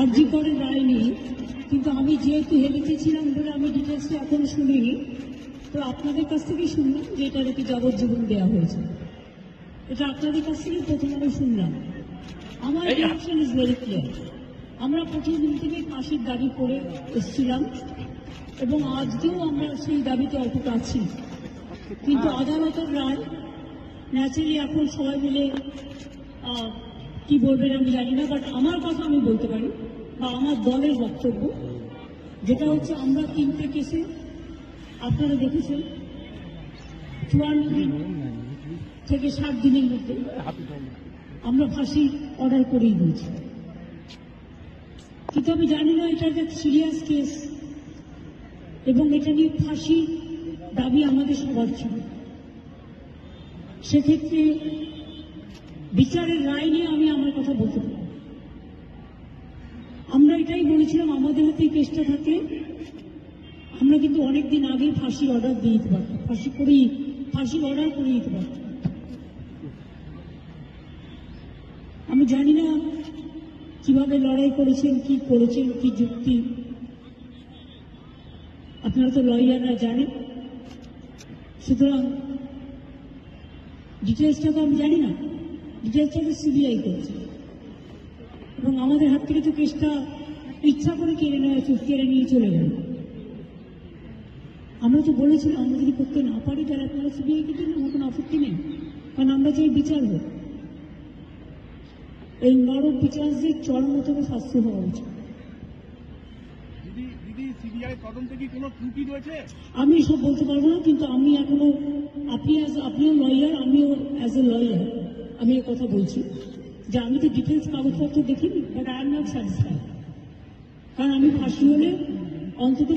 আরজি করে রায় নিয়ে, কিন্তু আমি যেহেতু হেলিতে ছিলাম বলে আমি ডিটেলসটা এখনো শুনিনি, তো আপনাদের কাছ থেকেই শুনলাম যে এটা নাকি যাবজ্জীবন দেওয়া হয়েছে। এটা আপনাদের কাছ থেকে প্রথম আমি শুনলাম। আমার রিঅ্যাকশন ইজ ভেরি ক্লিয়ার। আমরা প্রথম দিন থেকে ফাঁসির দাবি করে এসেছিলাম এবং আজকেও আমরা সেই দাবিতে অটুট আছি, কিন্তু আদালতের রায় ন্যাচারালি এখন সবাই মিলে কি বলবেন আমি জানি না, বাট আমার কথা আমি বলতে পারি বা আমার দলের বক্তব্য যেটা হচ্ছে, আমরা 3টে কেসে আপনারা দেখেছেন 54 দিন থেকে 60 দিনের মধ্যে আমরা ফাঁসি অর্ডার করেই দিয়েছি। কিন্তু আমি জানি না এটা একটা সিরিয়াস কেস এবং এটা নিয়ে ফাঁসি দাবি আমাদের সবার ছিল। সেক্ষেত্রে বিচারের রায় নিয়ে আমি আমার কথা বলতে পারি। আমরা এটাই বলেছিলাম, আমাদের হাতে কেসটা থাকে আমরা কিন্তু অনেকদিন আগেই ফাঁসি অর্ডার দিয়ে দিতে পারতাম, ফাঁসির অর্ডার করে দিতে পারতাম। আমি জানি না কিভাবে লড়াই করেছেন, কি করেছেন, কি যুক্তি, আপনারা তো লয়াররা জানেন। সুতরাং ডিটেলসটা তো আমি জানি না, ডিটেলসটা তো সিবিআই করেছে এবং আমাদের হাত থেকে তো কেসটা ইচ্ছা করে কেড়ে নিয়ে চলে গেল। আমরা তো বলেছিলাম আমরা যদি করতে না পারি তাহলে আপনারা সিবিআইকে দিন, আমার কোনো আপত্তি নেই, কারণ আমরা চাই বিচার হোক। এই নরক বিচারদের চরমতম শাস্তি হওয়া উচিত। আমি সব বলতে পারবো না, কিন্তু আমি এখনো, আপনিও লয়ার, আমিও অ্যাজ এ লয়ার আমি এ কথা বলছি যে আমি তো ডিটেলস কাগজপত্র দেখিনি, but I am not satisfied. কারণ আমি ফাঁসি হলে অন্তত